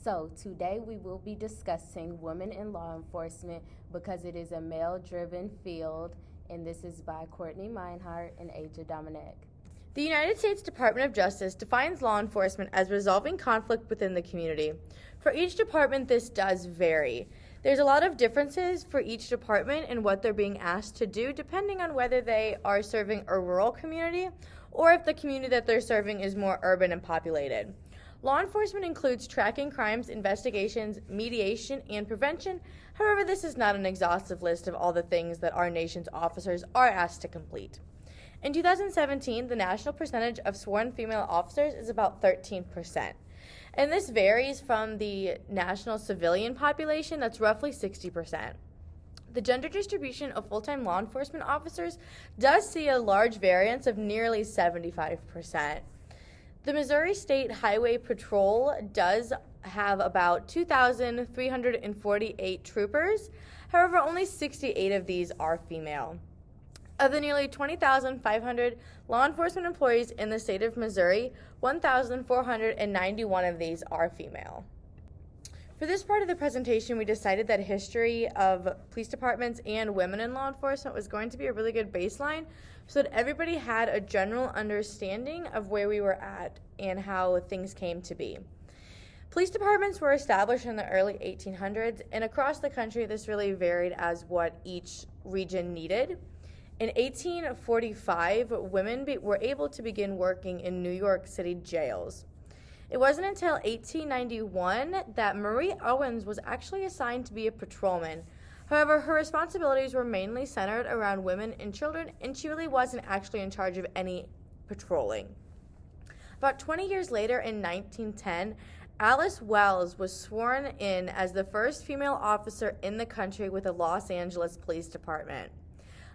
So, today we will be discussing women in law enforcement because it is a male driven field, and this is by Courtney Meinhardt and Aja Dominic. The United States Department of Justice defines law enforcement as resolving conflict within the community. For each department, this does vary. There's a lot of differences for each department and what they're being asked to do, depending on whether they are serving a rural community or if the community that they're serving is more urban and populated. Law enforcement includes tracking crimes, investigations, mediation, and prevention. However, this is not an exhaustive list of all the things that our nation's officers are asked to complete. In 2017, the national percentage of sworn female officers is about 13%. And this varies from the national civilian population, that's roughly 60%. The gender distribution of full-time law enforcement officers does see a large variance of nearly 75%. The Missouri State Highway Patrol does have about 2,348 troopers. However, only 68 of these are female. Of the nearly 20,500 law enforcement employees in the state of Missouri, 1,491 of these are female. For this part of the presentation, we decided that history of police departments and women in law enforcement was going to be a really good baseline so that everybody had a general understanding of where we were at and how things came to be. Police departments were established in the early 1800s, and across the country, this really varied as what each region needed. In 1845, women were able to begin working in New York City jails. It wasn't until 1891 that Marie Owens was actually assigned to be a patrolman. However, her responsibilities were mainly centered around women and children, and she really wasn't actually in charge of any patrolling. About 20 years later, in 1910, Alice Wells was sworn in as the first female officer in the country with the Los Angeles Police Department.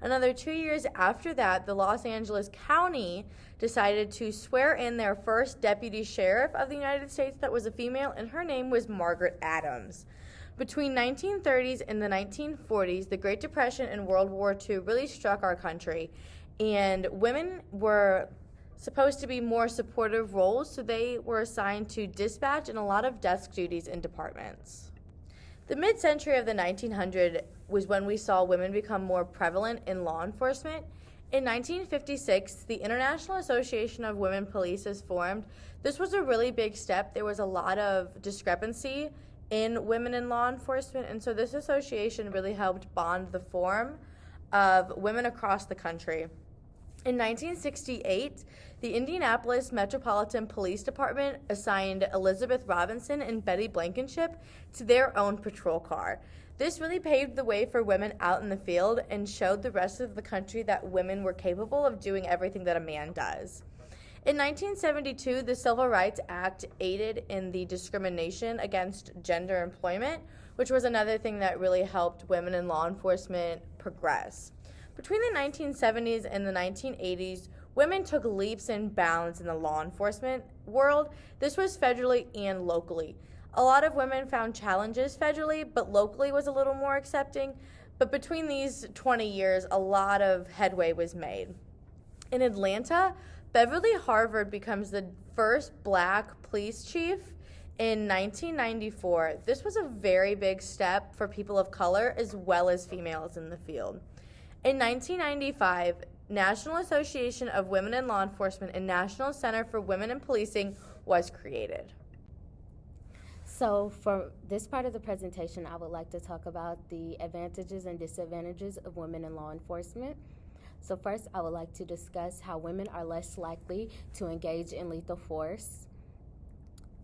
Another 2 years after that, the Los Angeles County decided to swear in their first deputy sheriff of the United States that was a female, and her name was Margaret Adams. Between 1930s and the 1940s, the Great Depression and World War II really struck our country, and women were supposed to be more supportive roles, so they were assigned to dispatch and a lot of desk duties in departments. The mid-century of the 1900s was when we saw women become more prevalent in law enforcement. In 1956, the International Association of Women Police is formed. This was a really big step. There was a lot of discrepancy in women in law enforcement, and so this association really helped bond the form of women across the country. In 1968, the Indianapolis Metropolitan Police Department assigned Elizabeth Robinson and Betty Blankenship to their own patrol car. This really paved the way for women out in the field and showed the rest of the country that women were capable of doing everything that a man does. In 1972, the Civil Rights Act aided in the discrimination against gender employment, which was another thing that really helped women in law enforcement progress. Between the 1970s and the 1980s, women took leaps and bounds in the law enforcement world. This was federally and locally. A lot of women found challenges federally, but locally was a little more accepting. But between these 20 years, a lot of headway was made. In Atlanta, Beverly Harvard becomes the first black police chief in 1994. This was a very big step for people of color as well as females in the field. In 1995, National Association of Women in Law Enforcement and National Center for Women in Policing was created. So, for this part of the presentation, I would like to talk about the advantages and disadvantages of women in law enforcement. So first, I would like to discuss how women are less likely to engage in lethal force.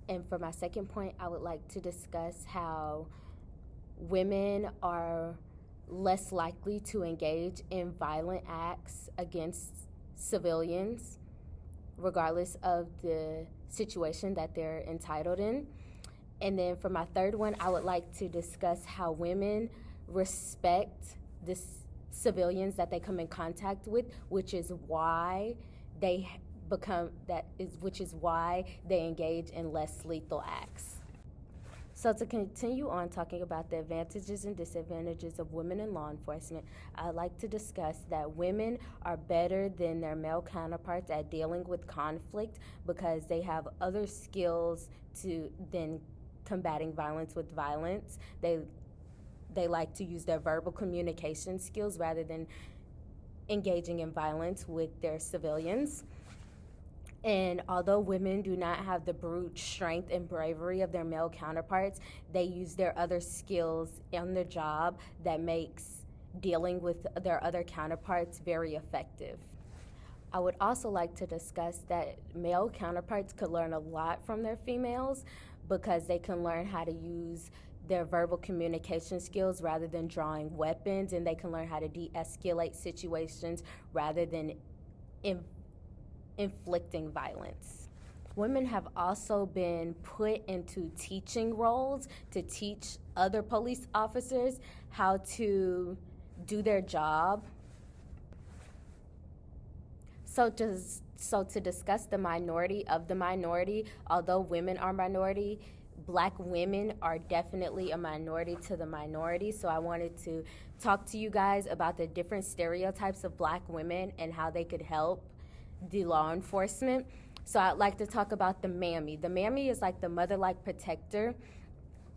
And for my second point, I would like to discuss how women are less likely to engage in violent acts against civilians, regardless of the situation that they're entitled in. And then for my third one, I would like to discuss how women respect the civilians that they come in contact with, which is why they engage in less lethal acts. So to continue on talking about the advantages and disadvantages of women in law enforcement, I'd like to discuss that women are better than their male counterparts at dealing with conflict because they have other skills than combating violence with violence. They like to use their verbal communication skills rather than engaging in violence with their civilians. And although women do not have the brute strength and bravery of their male counterparts, they use their other skills on the job that makes dealing with their other counterparts very effective. I would also like to discuss that male counterparts could learn a lot from their females because they can learn how to use their verbal communication skills rather than drawing weapons, and they can learn how to de-escalate situations rather than inflicting violence. Women have also been put into teaching roles to teach other police officers how to do their job. So to discuss the minority of the minority, although women are minority, Black women are definitely a minority to the minority. So I wanted to talk to you guys about the different stereotypes of Black women and how they could help the law enforcement. So I'd like to talk about the mammy. The mammy is like the mother-like protector.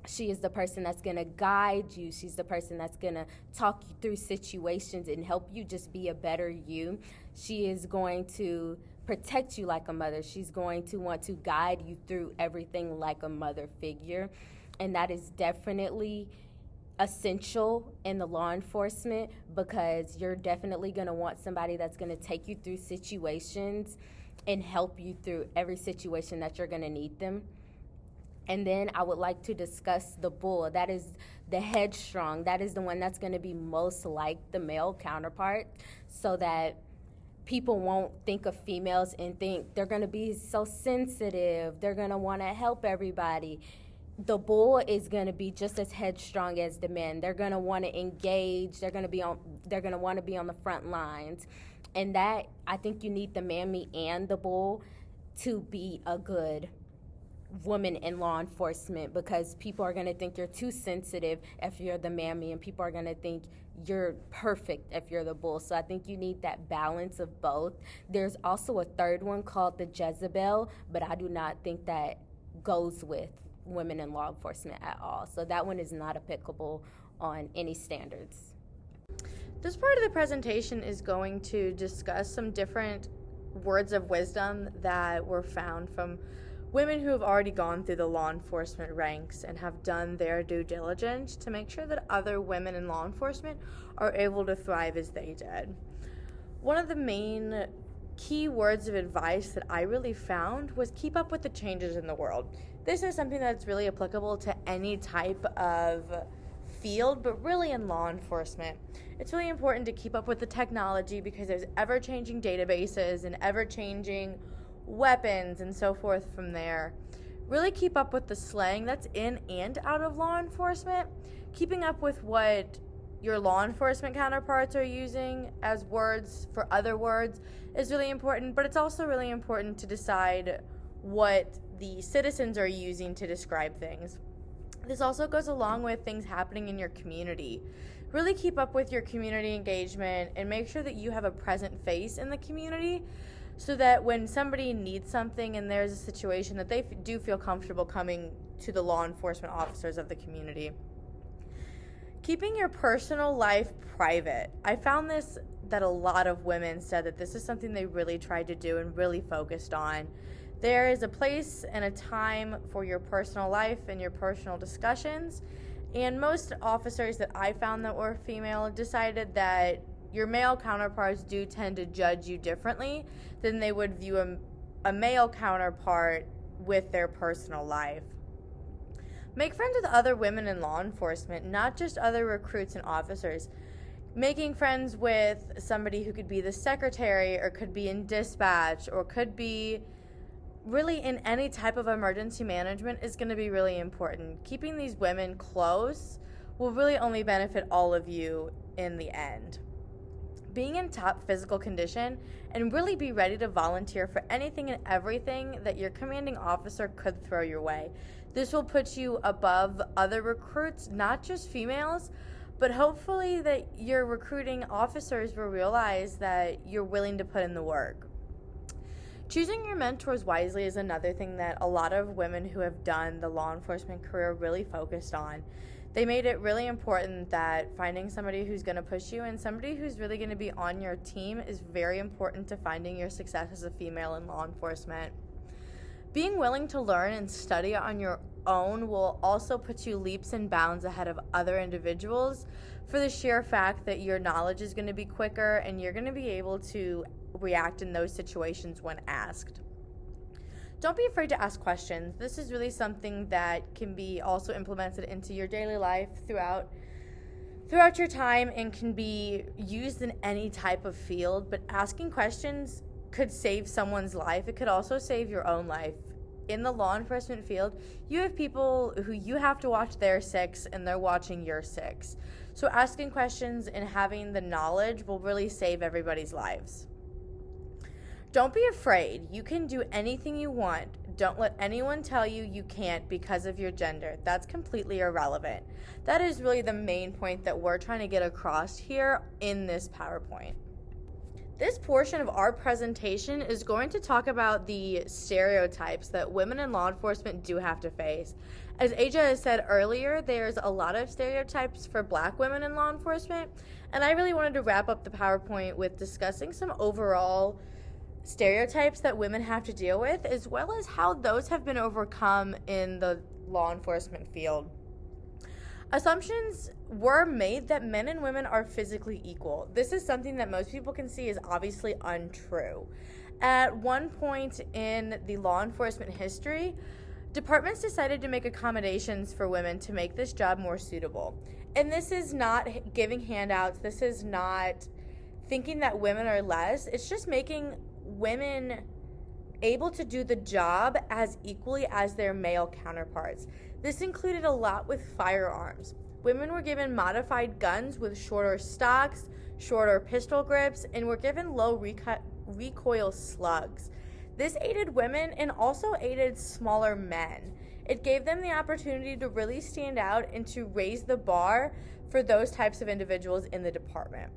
She is the person that's gonna guide you. She's the person that's gonna talk you through situations and help you just be a better you. She is going to protect you like a mother. She's going to want to guide you through everything like a mother figure. And that is definitely essential in the law enforcement because you're definitely gonna want somebody that's gonna take you through situations and help you through every situation that you're gonna need them. And then I would like to discuss the bull. That is the headstrong. That is the one that's going to be most like the male counterpart, so that people won't think of females and think they're going to be so sensitive. They're going to want to help everybody. The bull is going to be just as headstrong as the men. They're going to want to engage. They're going to want to be on the front lines. And that, I think you need the mammy and the bull to be a good woman in law enforcement, because people are going to think you're too sensitive if you're the mammy, and people are going to think you're perfect if you're the bull. So I think you need that balance of both. There's also a third one called the Jezebel, but I do not think that goes with women in law enforcement at all. So that one is not applicable on any standards. This part of the presentation is going to discuss some different words of wisdom that were found from women who have already gone through the law enforcement ranks and have done their due diligence to make sure that other women in law enforcement are able to thrive as they did. One of the main key words of advice that I really found was keep up with the changes in the world. This is something that's really applicable to any type of field, but really in law enforcement. It's really important to keep up with the technology because there's ever-changing databases and ever-changing weapons and so forth from there. Really keep up with the slang that's in and out of law enforcement. Keeping up with what your law enforcement counterparts are using as words for other words is really important, but it's also really important to decide what the citizens are using to describe things. This also goes along with things happening in your community. Really keep up with your community engagement and make sure that you have a present face in the community, so that when somebody needs something and there's a situation, that they do feel comfortable coming to the law enforcement officers of the community. Keeping your personal life private. I found this, that a lot of women said that this is something they really tried to do and really focused on. There is a place and a time for your personal life and your personal discussions, and most officers that I found that were female decided that your male counterparts do tend to judge you differently than they would view a male counterpart with their personal life. Make friends with other women in law enforcement, not just other recruits and officers. Making friends with somebody who could be the secretary or could be in dispatch or could be really in any type of emergency management is going to be really important. Keeping these women close will really only benefit all of you in the end. Being in top physical condition and really be ready to volunteer for anything and everything that your commanding officer could throw your way. This will put you above other recruits, not just females, but hopefully that your recruiting officers will realize that you're willing to put in the work. Choosing your mentors wisely is another thing that a lot of women who have done the law enforcement career really focused on. They made it really important that finding somebody who's going to push you and somebody who's really going to be on your team is very important to finding your success as a female in law enforcement. Being willing to learn and study on your own will also put you leaps and bounds ahead of other individuals for the sheer fact that your knowledge is going to be quicker and you're going to be able to react in those situations when asked. Don't be afraid to ask questions. This is really something that can be also implemented into your daily life throughout your time and can be used in any type of field, but asking questions could save someone's life. It could also save your own life. In the law enforcement field, you have people who you have to watch their six and they're watching your six. So asking questions and having the knowledge will really save everybody's lives. Don't be afraid. You can do anything you want. Don't let anyone tell you you can't because of your gender. That's completely irrelevant. That is really the main point that we're trying to get across here in this PowerPoint. This portion of our presentation is going to talk about the stereotypes that women in law enforcement do have to face. As Aja has said earlier, there's a lot of stereotypes for Black women in law enforcement, and I really wanted to wrap up the PowerPoint with discussing some overall stereotypes that women have to deal with, as well as how those have been overcome in the law enforcement field. Assumptions were made that men and women are physically equal. This is something that most people can see is obviously untrue. At one point in the law enforcement history, departments decided to make accommodations for women to make this job more suitable. And this is not giving handouts. This is not thinking that women are less. It's just making women able to do the job as equally as their male counterparts. This included a lot with firearms. Women were given modified guns with shorter stocks, shorter pistol grips, and were given low recoil slugs. This aided women and also aided smaller men. It gave them the opportunity to really stand out and to raise the bar for those types of individuals in the department.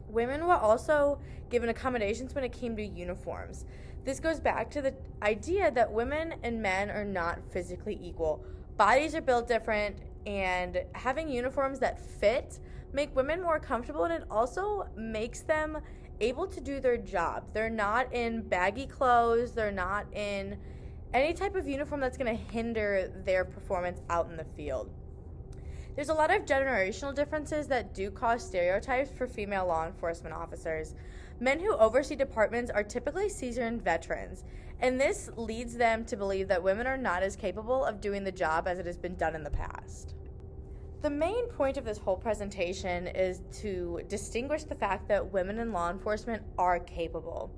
Women were also given accommodations when it came to uniforms. This goes back to the idea that women and men are not physically equal. Bodies are built different, and having uniforms that fit make women more comfortable, and it also makes them able to do their job. They're not in baggy clothes. They're not in any type of uniform that's going to hinder their performance out in the field. There's a lot of generational differences that do cause stereotypes for female law enforcement officers. Men who oversee departments are typically seasoned veterans, and this leads them to believe that women are not as capable of doing the job as it has been done in the past. The main point of this whole presentation is to distinguish the fact that women in law enforcement are capable.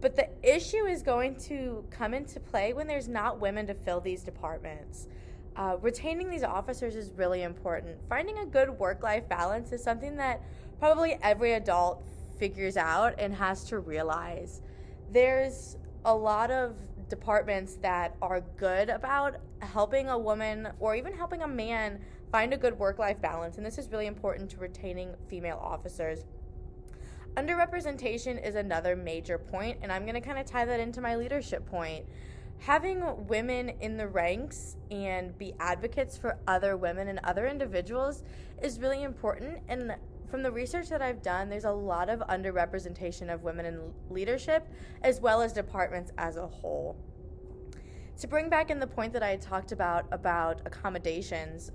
But the issue is going to come into play when there's not women to fill these departments. Retaining these officers is really important. Finding a good work-life balance is something that probably every adult figures out and has to realize. There's a lot of departments that are good about helping a woman or even helping a man find a good work-life balance, and this is really important to retaining female officers. Underrepresentation is another major point, and I'm going to kind of tie that into my leadership point. Having women in the ranks and be advocates for other women and other individuals is really important, and from the research that I've done, there's a lot of underrepresentation of women in leadership as well as departments as a whole. To bring back in the point that I had talked about accommodations,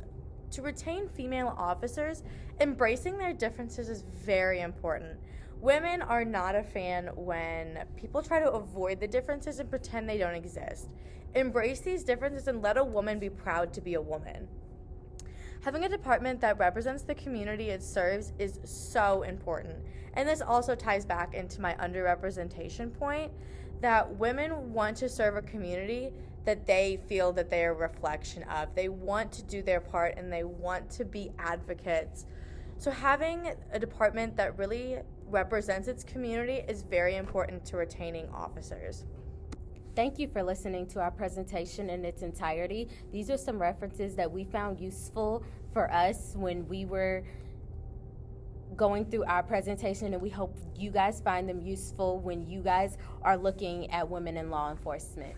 to retain female officers, embracing their differences is very important. Women are not a fan when people try to avoid the differences and pretend they don't exist. Embrace these differences and let a woman be proud to be a woman. Having a department that represents the community it serves is so important. And this also ties back into my underrepresentation point, that women want to serve a community that they feel that they are a reflection of. They want to do their part and they want to be advocates. So having a department that really represents its community is very important to retaining officers. Thank you for listening to our presentation in its entirety. These are some references that we found useful for us when we were going through our presentation, and we hope you guys find them useful when you guys are looking at women in law enforcement.